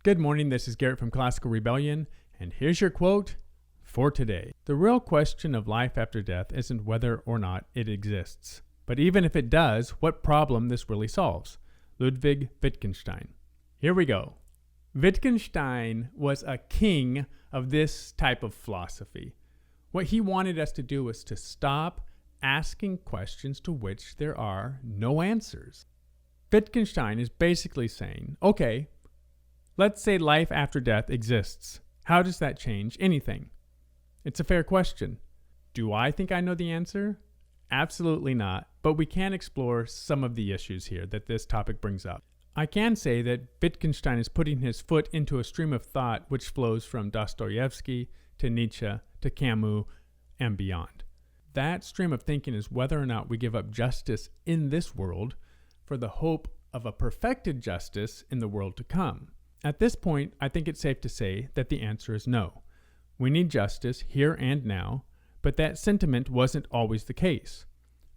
Good morning, this is Garrett from Classical Rebellion, and here's your quote for today. The real question of life after death isn't whether or not it exists, but even if it does, what problem this really solves. Ludwig Wittgenstein. Here we go. Wittgenstein was a king of this type of philosophy. What he wanted us to do was to stop asking questions to which there are no answers. Wittgenstein is basically saying, okay, let's say life after death exists. How does that change anything? It's a fair question. Do I think I know the answer? Absolutely not, but we can explore some of the issues here that this topic brings up. I can say that Wittgenstein is putting his foot into a stream of thought which flows from Dostoyevsky to Nietzsche to Camus and beyond. That stream of thinking is whether or not we give up justice in this world for the hope of a perfected justice in the world to come. At this point, I think it's safe to say that the answer is no. We need justice here and now, but that sentiment wasn't always the case.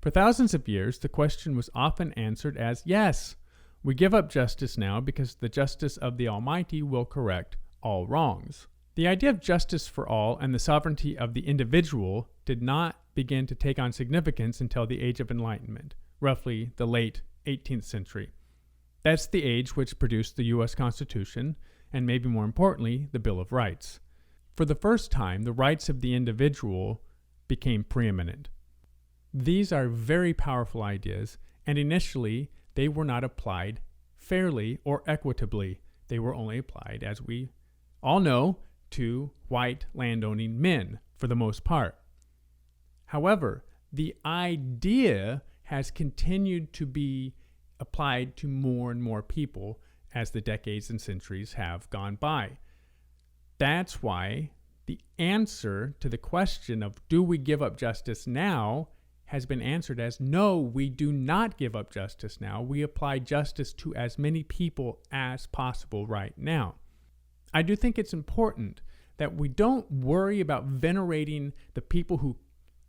For thousands of years, the question was often answered as yes. We give up justice now because the justice of the Almighty will correct all wrongs. The idea of justice for all and the sovereignty of the individual did not begin to take on significance until the Age of Enlightenment, roughly the late 18th century. That's the age which produced the U.S. Constitution, and maybe more importantly, the Bill of Rights. For the first time, the rights of the individual became preeminent. These are very powerful ideas, and initially, they were not applied fairly or equitably. They were only applied, as we all know, to white landowning men, for the most part. However, the idea has continued to be applied to more and more people as the decades and centuries have gone by. That's why the answer to the question of do we give up justice now has been answered as no, we do not give up justice now. We apply justice to as many people as possible right now. I do think it's important that we don't worry about venerating the people who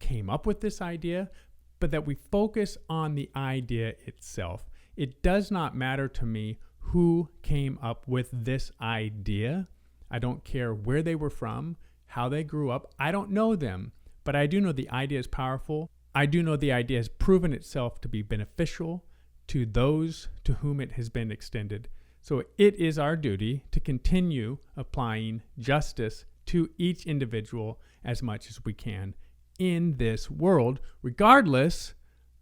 came up with this idea, but that we focus on the idea itself. It does not matter to me who came up with this idea. I don't care where they were from, how they grew up. I don't know them, but I do know the idea is powerful. I do know the idea has proven itself to be beneficial to those to whom it has been extended. So it is our duty to continue applying justice to each individual as much as we can in this world, regardless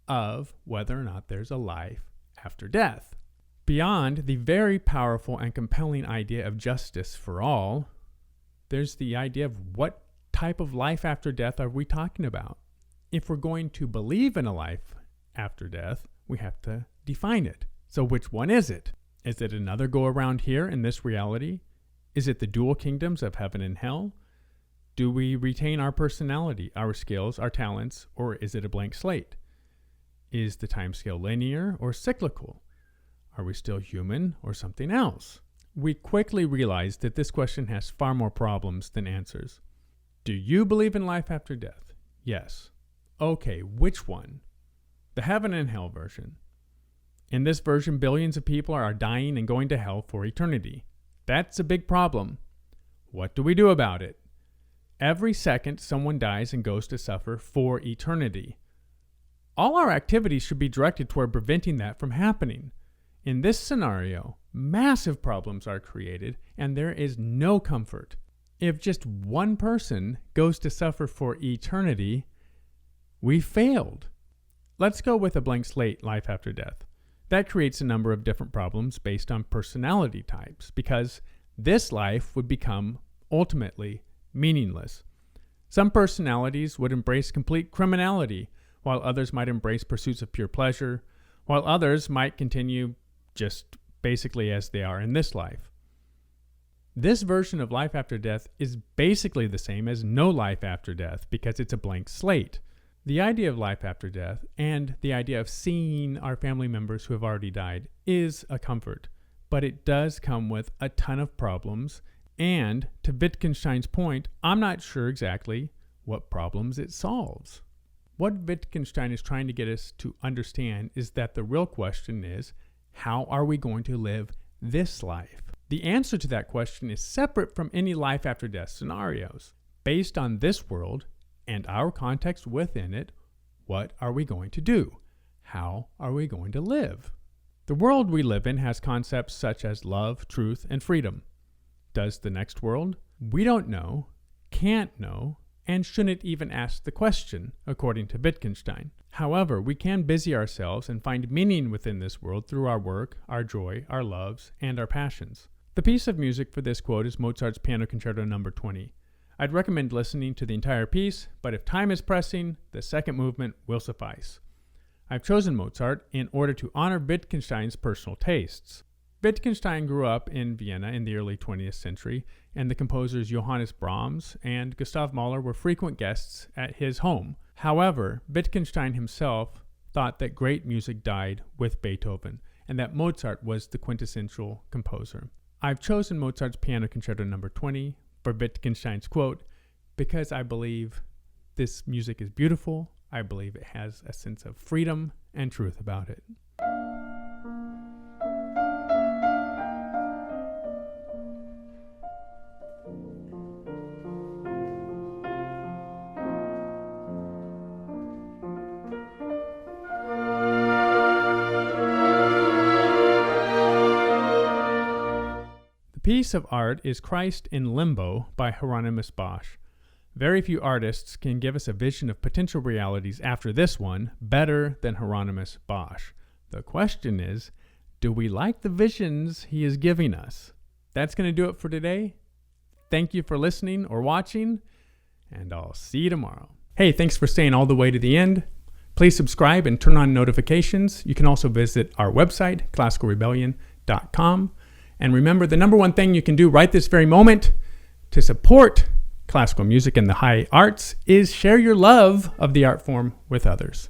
of whether or not there's a life after death. Beyond the very powerful and compelling idea of justice for all, there's the idea of what type of life after death are we talking about? If we're going to believe in a life after death, we have to define it. So which one is it? Is it another go around here in this reality? Is it the dual kingdoms of heaven and hell? Do we retain our personality, our skills, our talents, or is it a blank slate? Is the time scale linear or cyclical? Are we still human or something else? We quickly realized that this question has far more problems than answers. Do you believe in life after death? Yes. Okay, which one? The heaven and hell version. In this version, billions of people are dying and going to hell for eternity. That's a big problem. What do we do about it? Every second, someone dies and goes to suffer for eternity. All our activities should be directed toward preventing that from happening. In this scenario, massive problems are created, and there is no comfort. If just one person goes to suffer for eternity, we failed. Let's go with a blank slate life after death. That creates a number of different problems based on personality types, because this life would become ultimately meaningless. Some personalities would embrace complete criminality, while others might embrace pursuits of pure pleasure, while others might continue just basically as they are in this life. This version of life after death is basically the same as no life after death because it's a blank slate. The idea of life after death and the idea of seeing our family members who have already died is a comfort, but it does come with a ton of problems, and to Wittgenstein's point, I'm not sure exactly what problems it solves. What Wittgenstein is trying to get us to understand is that the real question is, how are we going to live this life? The answer to that question is separate from any life after death scenarios. Based on this world and our context within it, what are we going to do? How are we going to live? The world we live in has concepts such as love, truth, and freedom. Does the next world? We don't know, can't know, and shouldn't even ask the question, according to Wittgenstein. However, we can busy ourselves and find meaning within this world through our work, our joy, our loves, and our passions. The piece of music for this quote is Mozart's Piano Concerto No. 20. I'd recommend listening to the entire piece, but if time is pressing, the second movement will suffice. I've chosen Mozart in order to honor Wittgenstein's personal tastes. Wittgenstein grew up in Vienna in the early 20th century, and the composers Johannes Brahms and Gustav Mahler were frequent guests at his home. However, Wittgenstein himself thought that great music died with Beethoven, and that Mozart was the quintessential composer. I've chosen Mozart's Piano Concerto No. 20 for Wittgenstein's quote because I believe this music is beautiful. I believe it has a sense of freedom and truth about it. The piece of art is Christ in Limbo by Hieronymus Bosch. Very few artists can give us a vision of potential realities after this one better than Hieronymus Bosch. The question is, do we like the visions he is giving us? That's going to do it for today. Thank you for listening or watching, and I'll see you tomorrow. Hey, thanks for staying all the way to the end. Please subscribe and turn on notifications. You can also visit our website, classicalrebellion.com. And remember, the number one thing you can do right this very moment to support classical music and the high arts is share your love of the art form with others.